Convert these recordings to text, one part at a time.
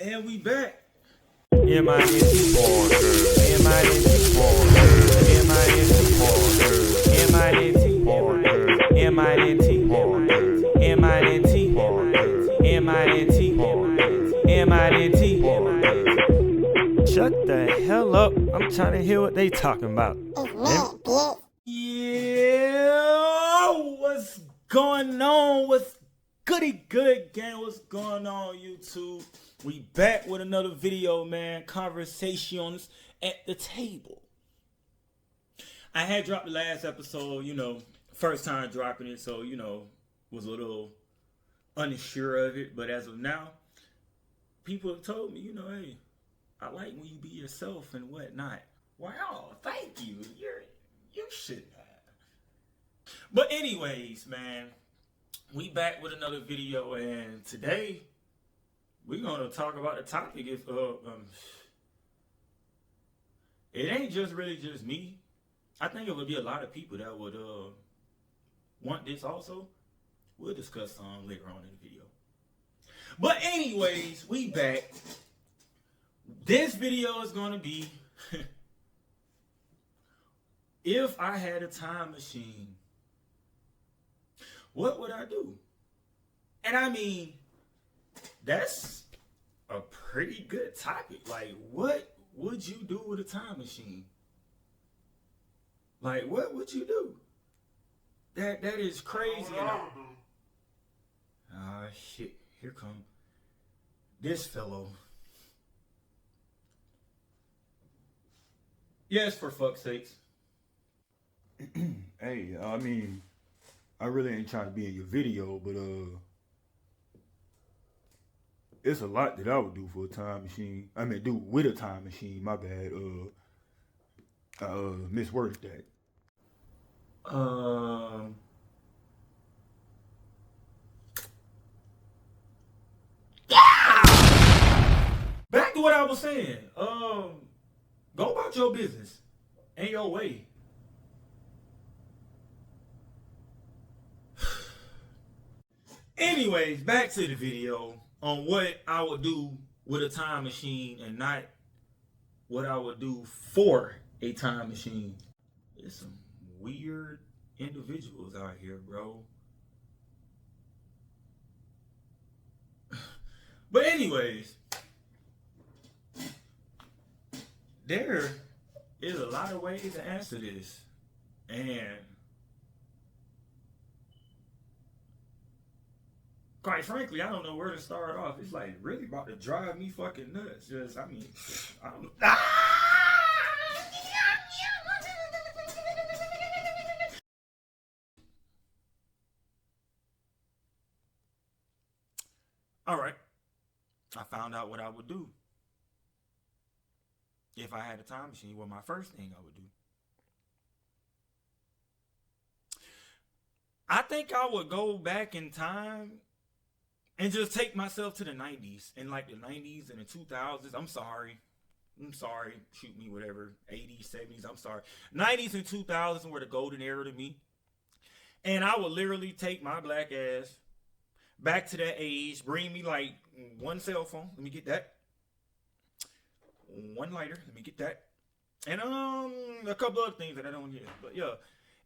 And we back. Shut the hell up. I'm trying to hear what they talking about. Yeah, what's going on? What's goody good, gang? What's going on, YouTube? We back with another video, man. Conversations at the table. I had dropped the last episode, first time dropping it, so, was a little unsure of it. But as of now, people have told me, hey, I like when you be yourself and whatnot. Wow, thank you. You should have. But anyways, man, we back with another video, and today we're gonna talk about the topic. If it ain't just me. I think it would be a lot of people that would want this also. We'll discuss some later on in the video. But anyways, we back. This video is gonna be if I had a time machine, what would I do? And I mean, that's a pretty good topic. Like, what would you do with a time machine? Like, what would you do? That is crazy. Shit, here come this fellow. Yes, for fuck's sakes. Hey, I mean, I really ain't trying to be in your video, but it's a lot that I would do for a time machine. I mean, do with a time machine. My bad. I misworded that. Back to what I was saying. Go about your business and your way. Anyways, back to the video on what I would do with a time machine and not what I would do for a time machine. There's some weird individuals out here, bro. But anyways, there is a lot of ways to answer this. And quite frankly, I don't know where to start off. It's like really about to drive me fucking nuts. I don't know. All right. I found out what I would do if I had a time machine. Well, my first thing I would do, I think I would go back in time and just take myself to the 90s. In like the 90s and the 2000s. I'm sorry. Shoot me, whatever. 80s, 70s. I'm sorry. 90s and 2000s were the golden era to me. And I would literally take my black ass back to that age. Bring me like one cell phone. Let me get that. One lighter. Let me get that. And a couple other things that I don't get. But yeah.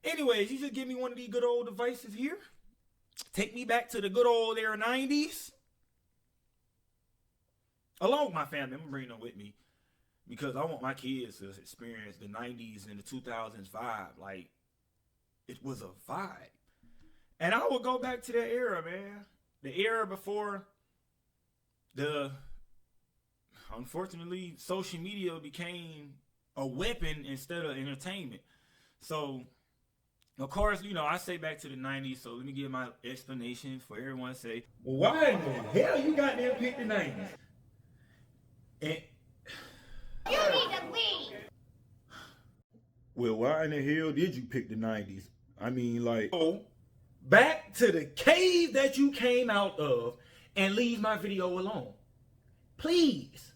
Anyways, you just give me one of these good old devices here. Take me back to the good old era 90s. Along with my family. I'm bringing them with me. Because I want my kids to experience the 90s and the 2000s vibe. Like, it was a vibe. And I would go back to that era, man. The era before unfortunately, social media became a weapon instead of entertainment. So, of course, I say back to the 90s, so let me give my explanation for everyone to say, well, why in the hell you got them pick the 90s? And you need to leave. Well, why in the hell did you pick the 90s? I mean, like, back to the cave that you came out of and leave my video alone. Please.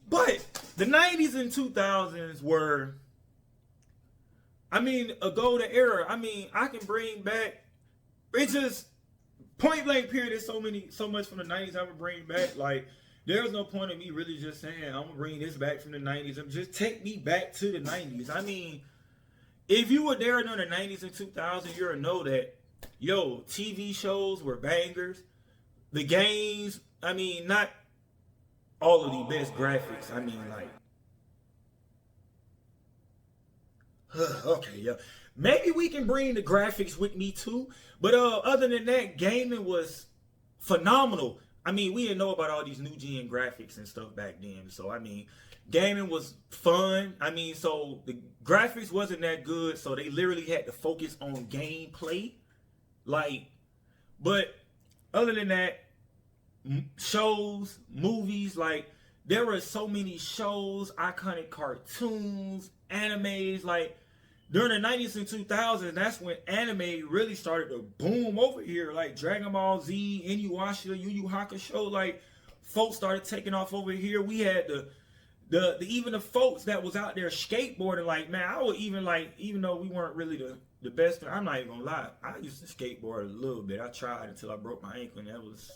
But the 90s and 2000s were I mean, a golden era. I mean, I can bring back. It's just point blank period. There's so much from the 90s I would bring back. Like, there's no point in me really just saying I'm gonna bring this back from the 90s. And just take me back to the 90s. I mean, if you were there during the 90s and 2000s, you'll know that, yo, TV shows were bangers. The games, I mean, not all of the best graphics. I mean, like, okay, yeah. Maybe we can bring the graphics with me too. But other than that, gaming was phenomenal. I mean, we didn't know about all these new gen graphics and stuff back then. So, I mean, gaming was fun. I mean, so the graphics wasn't that good. So they literally had to focus on gameplay. Like, but other than that, shows, movies, like, there were so many shows, iconic cartoons, animes. Like, during the 90s and 2000s, that's when anime really started to boom over here. Like Dragon Ball Z, Inuyasha, Yu Yu Hakusho. Like, folks started taking off over here. We had the even the folks that was out there skateboarding. Like, man, I would even, like, even though we weren't really the best, I'm not even gonna lie, I used to skateboard a little bit. I tried until I broke my ankle, and that was,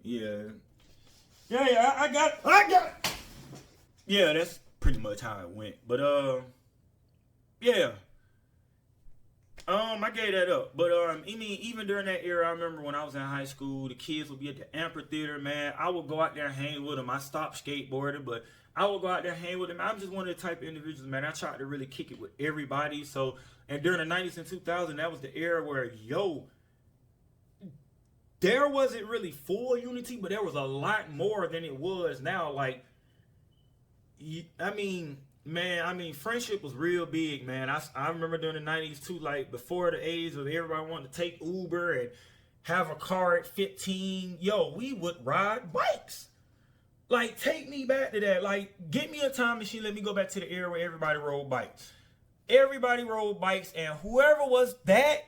yeah, I got it. Yeah, that's pretty much how it went. But yeah, I gave that up. But I mean, even during that era, I remember when I was in high school, the kids would be at the amphitheater. Man, I would go out there and hang with them. I stopped skateboarding, but I would go out there and hang with them. I'm just one of the type of individuals, man. I tried to really kick it with everybody. So, and during the 90s and 2000s, that was the era where, yo, there wasn't really full unity, but there was a lot more than it was now. Like, I mean, man, I mean, friendship was real big, man. I remember during the 90s too, like, before the age of everybody wanting to take Uber and have a car at 15. Yo, we would ride bikes. Like, take me back to that. Like, get me a time machine. Let me go back to the era where everybody rode bikes. Everybody rode bikes, and whoever was that,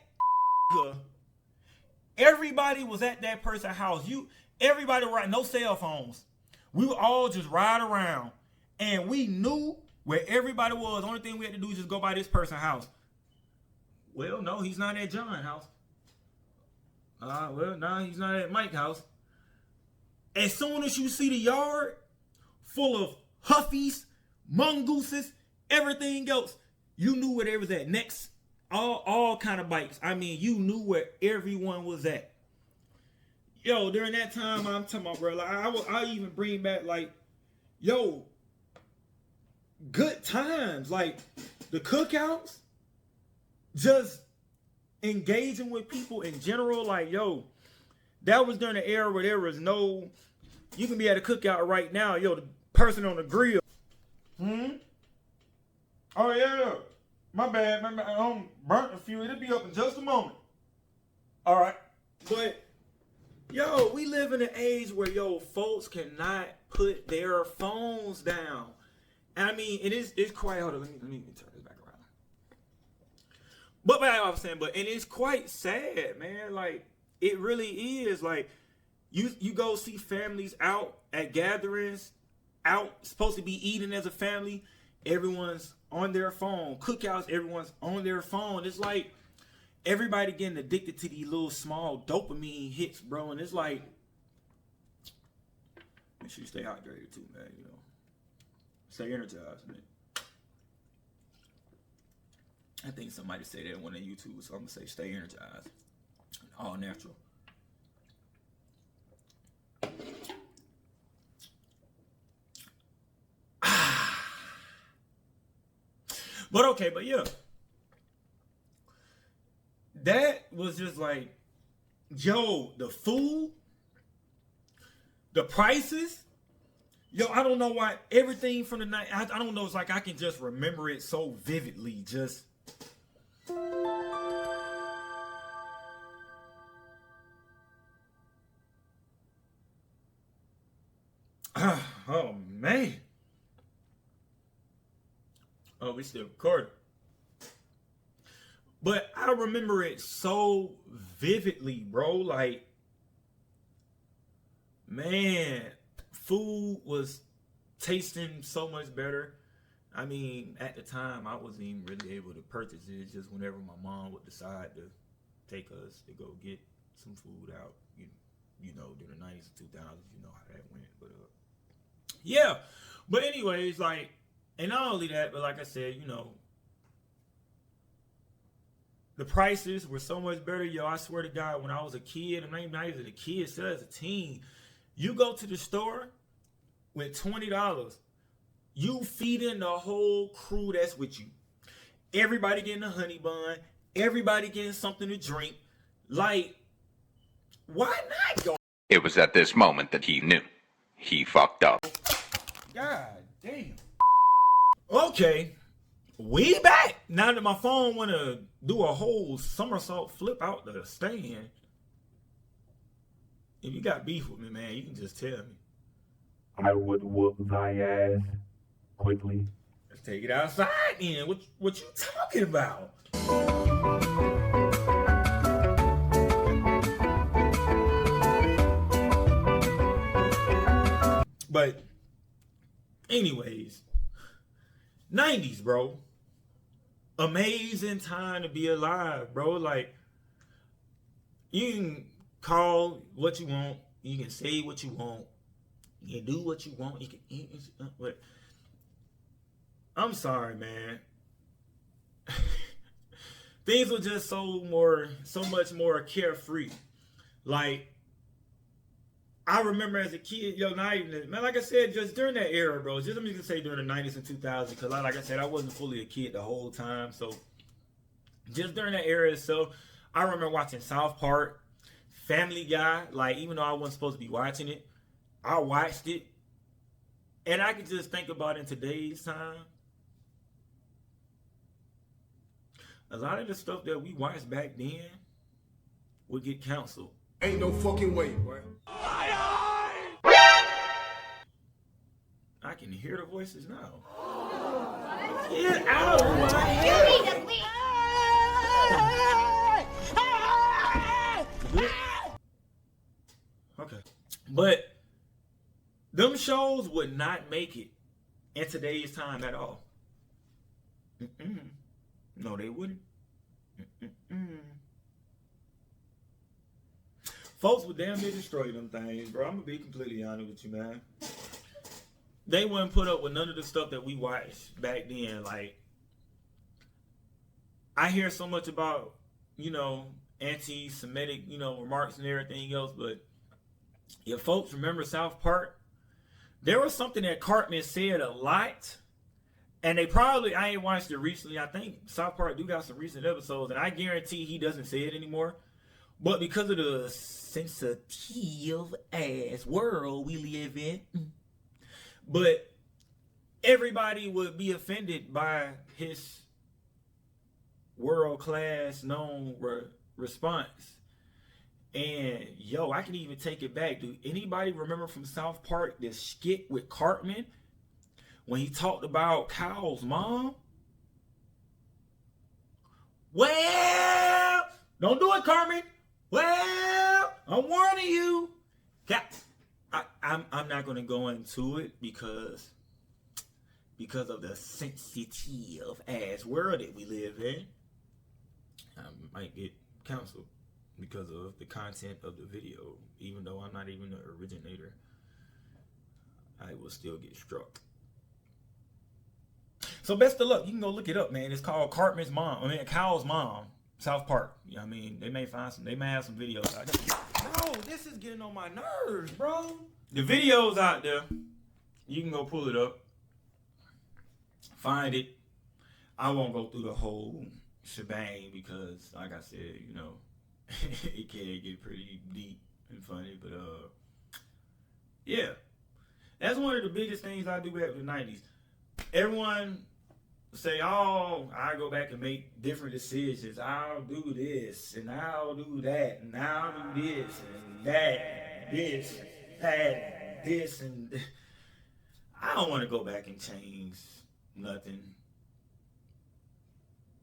everybody was at that person's house. Everybody ride, no cell phones. We would all just ride around, and we knew where everybody was. The only thing we had to do was just go by this person's house. Well, no, he's not at John's house. Well, no, he's not at Mike's house. As soon as you see the yard full of huffies, mongooses, everything else, you knew where they was at. Next, all kind of bikes. I mean, you knew where everyone was at. Yo, during that time, I'm talking about, bro, like, I even bring back, like, yo, good times. Like, the cookouts, just engaging with people in general. Like, yo, that was during the era where there was no, you can be at a cookout right now, yo, the person on the grill. Oh, yeah. My bad. I burnt a few. It'll be up in just a moment. All right. But, yo, we live in an age where, yo, folks cannot put their phones down. I mean, it's quite, hold on, let me turn this back around. But like I was saying, and it's quite sad, man. Like, it really is. Like, you go see families out at gatherings, out supposed to be eating as a family, everyone's on their phone. Cookouts, everyone's on their phone. It's like everybody getting addicted to these little small dopamine hits, bro. And it's like, make sure you stay hydrated too, man. You know, stay energized, man. I think somebody said that on YouTube, so I'm gonna say stay energized. All natural. But okay, but yeah. That was just like, yo, the food, the prices. Yo, I don't know why everything from the night, I don't know, it's like I can just remember it so vividly. Just, oh man. Oh, we still recording. But I remember it so vividly, bro. Like, man, food was tasting so much better. I mean, at the time, I wasn't even really able to purchase it. It's just whenever my mom would decide to take us to go get some food out, you know, during the 90s and 2000s, you know how that went. But yeah. But anyways, like, and not only that, but like I said, you know, the prices were so much better. Yo, I swear to God, when I was a kid, and not even a kid, still as a teen, you go to the store with $20, you feed in the whole crew that's with you. Everybody getting a honey bun, everybody getting something to drink. Like, why not go? It was at this moment that he knew. He fucked up. God damn. Okay, we back. Now that my phone want to do a whole somersault flip out the stand. If you got beef with me, man, you can just tell me. I would whoop thy ass quickly. Let's take it outside then. What you talking about? But anyways, 90s, bro. Amazing time to be alive, bro. Like, you can call what you want. You can say what you want. You can do what you want. You can eat. But I'm sorry, man. Things were just so much more carefree. Like, I remember as a kid, yo, not even, man, like I said, just during that era, bro, just let me just say during the 90s and 2000s, because like I said, I wasn't fully a kid the whole time, so just during that era itself, I remember watching South Park, Family Guy, like, even though I wasn't supposed to be watching it, I watched it, and I could just think about in today's time, a lot of the stuff that we watched back then would get canceled. Ain't no fucking way, boy. I can hear the voices now. Get out of my You head. need to leave. Okay. But them shows would not make it in today's time at all. No, they wouldn't. Folks would damn near destroy them things, bro. I'm gonna be completely honest with you, man. They wouldn't put up with none of the stuff that we watched back then. Like, I hear so much about, you know, anti-Semitic, you know, remarks and everything else, but if folks remember South Park, there was something that Cartman said a lot, and they probably, I ain't watched it recently. I think South Park do got some recent episodes, and I guarantee he doesn't say it anymore. But because of the sensitive ass world we live in, but everybody would be offended by his world-class known response. And yo, I can even take it back. Do anybody remember from South Park this skit with Cartman when he talked about Kyle's mom? Well, don't do it, Cartman. Well, I'm warning you. I'm not gonna go into it because of the sensitive ass world that we live in. I might get canceled because of the content of the video. Even though I'm not even the originator, I will still get struck. So best of luck. You can go look it up, man. It's called Kyle's mom. South Park. You know what I mean? They may have some videos out there. Bro, this is getting on my nerves, bro. The video's out there. You can go pull it up. Find it. I won't go through the whole shebang because, like I said, you know, it can get pretty deep and funny. But, yeah. That's one of the biggest things I do back in the 90s. Everyone say, oh, I go back and make different decisions. I'll do this, and I'll do that, and I'll do this, and that, this, that, this, and I don't want to go back and change nothing.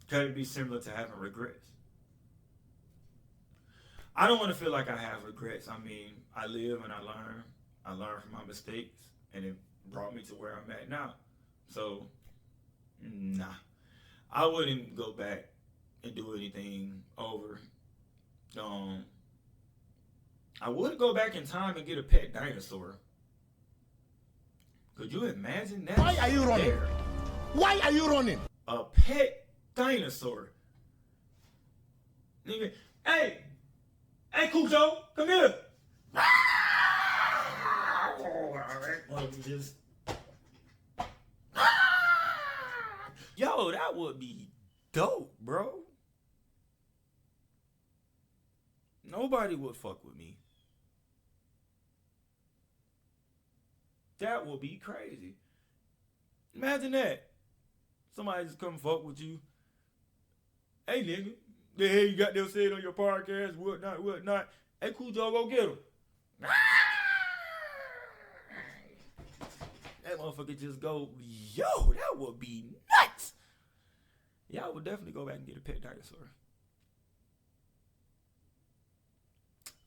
Because it'd be similar to having regrets. I don't want to feel like I have regrets. I mean, I live and I learn. I learn from my mistakes, and it brought me to where I'm at now. So Nah, I wouldn't go back and do anything over. I would go back in time and get a pet dinosaur. Could you imagine that? Why are you running? There? Why are you running? A pet dinosaur. Nigga, hey, Cujo, come here. Just... Yo, that would be dope, bro. Nobody would fuck with me. That would be crazy. Imagine that. Somebody just come fuck with you. Hey, nigga. The hell you got them said on your podcast, whatnot. Hey, cool dog, go get him. That motherfucker just go, yo, that would be nuts. Yeah, I would definitely go back and get a pet dinosaur.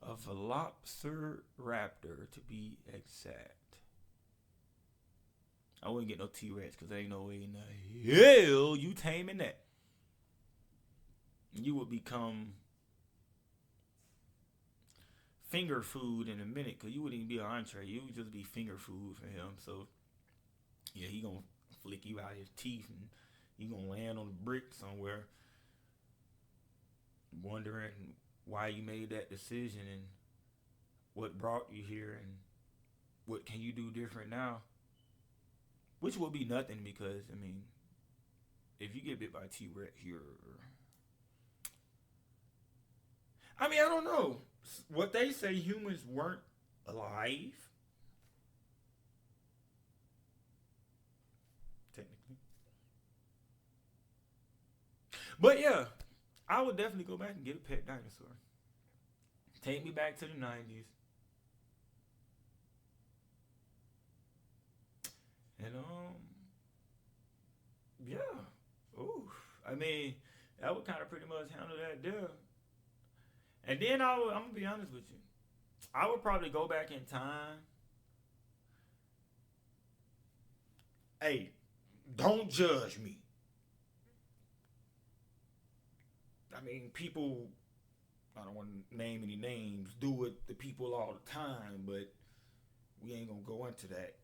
A velociraptor, to be exact. I wouldn't get no T-Rex because there ain't no way in the hell you taming that. You would become finger food in a minute because you wouldn't even be an entree. You would just be finger food for him. So, yeah, he gonna flick you out his teeth and you gonna land on a brick somewhere wondering why you made that decision and what brought you here and what can you do different now. Which will be nothing because, I mean, if you get bit by a T-Rex, I mean, I don't know. What they say humans weren't alive. Technically. But yeah, I would definitely go back and get a pet dinosaur. Take me back to the 90s. And yeah. Ooh. I mean, that would kind of pretty much handle that there. And then I'm gonna be honest with you. I would probably go back in time. Hey, don't judge me. I mean, people, I don't want to name any names, do it to people all the time, but we ain't gonna go into that.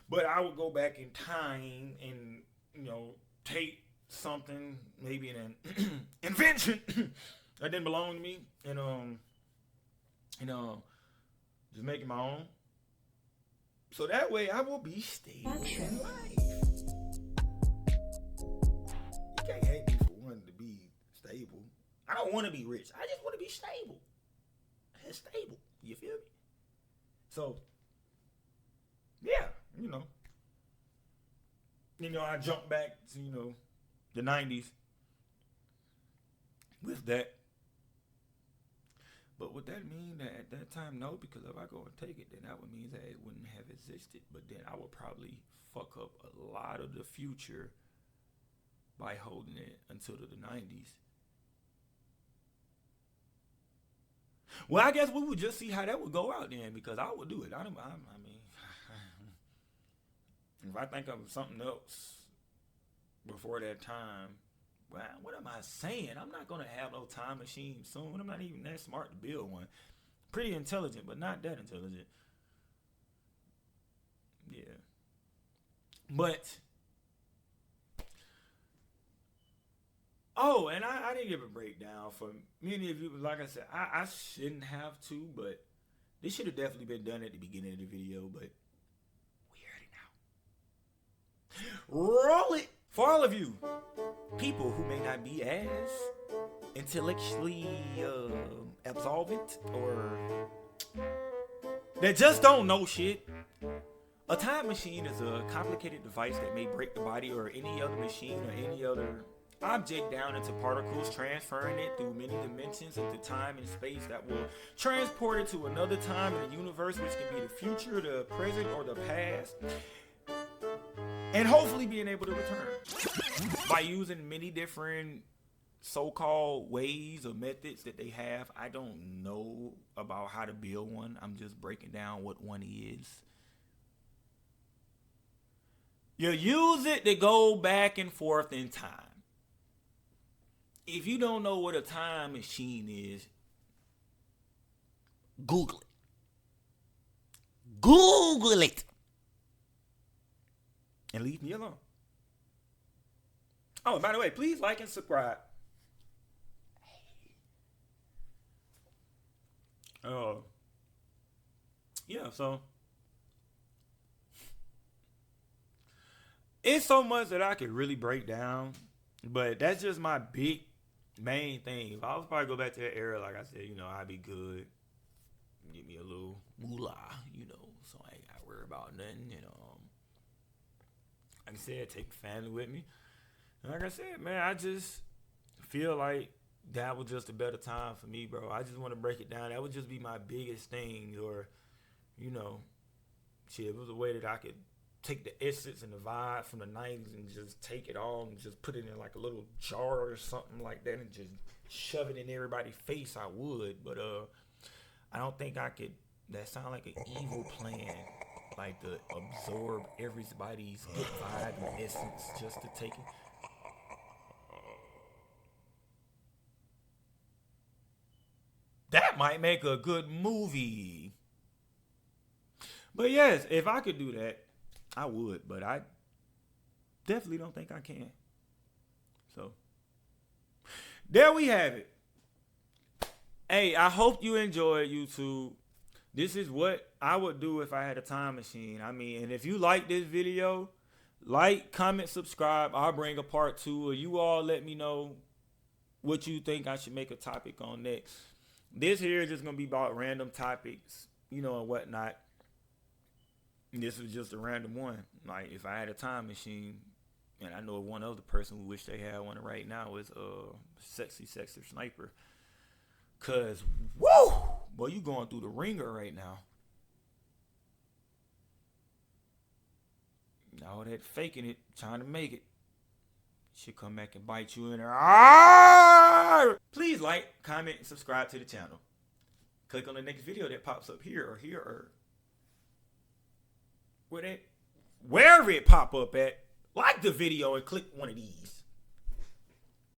But I would go back in time and, take something, maybe an invention that didn't belong to me, and just make it my own. So that way I will be stable in life. You can't hate me for wanting to be stable. I don't want to be rich. I just want to be stable. And stable. You feel me? So, yeah, I jumped back to, the 90s with that. But would that mean that at that time, no? Because if I go and take it, then that would mean that it wouldn't have existed. But then I would probably fuck up a lot of the future by holding it until the 90s. Well, I guess we would just see how that would go out then, because I would do it. I mean, if I think of something else before that time, well, what am I saying? I'm not going to have no time machine soon. I'm not even that smart to build one. Pretty intelligent, but not that intelligent. Yeah. But, oh, and I didn't give a breakdown for many of you. Like I said, I shouldn't have to, but this should have definitely been done at the beginning of the video, but we heard it now. Roll it! For all of you people who may not be as intellectually absolvent or that just don't know shit, a time machine is a complicated device that may break the body or any other machine or any other object down into particles, transferring it through many dimensions into time and space that will transport it to another time in the universe, which can be the future, the present, or the past, and hopefully being able to return by using many different so-called ways or methods that they have. I don't know about how to build one. I'm just breaking down what one is. You use it to go back and forth in time. If you don't know what a time machine is, Google it. Google it. And leave me alone. Oh, by the way, please like and subscribe. Yeah, so it's so much that I could really break down, but that's just my big main thing. If I was probably go back to that era, like I said, I'd be good. Give me a little moolah, so I ain't got to worry about nothing, Like I said, take the family with me. And like I said, man, I just feel like that was just a better time for me, bro. I just want to break it down. That would just be my biggest thing, or, shit, it was a way that I could take the essence and the vibe from the 90s and just take it all and just put it in like a little jar or something like that and just shove it in everybody's face. I would, but I don't think I could. That sound like an evil plan, like to absorb everybody's good vibe and essence just to take it. That might make a good movie. But yes, if I could do that, I would. But I definitely don't think I can. So, there we have it. Hey, I hope you enjoyed YouTube. This is what I would do if I had a time machine. I mean, and if you like this video, like, comment, subscribe. I'll bring a part 2. Or you all let me know what you think I should make a topic on next. This here is just going to be about random topics, and whatnot. And this was just a random one. Like, if I had a time machine, and I know one other person who wish they had one right now is Sexy Sniper. Because, woo! Boy, you going through the ringer right now. All that faking it, trying to make it. Should come back and bite you in there. Please like, comment, and subscribe to the channel. Click on the next video that pops up here or wherever it pop up at. Like the video and click one of these.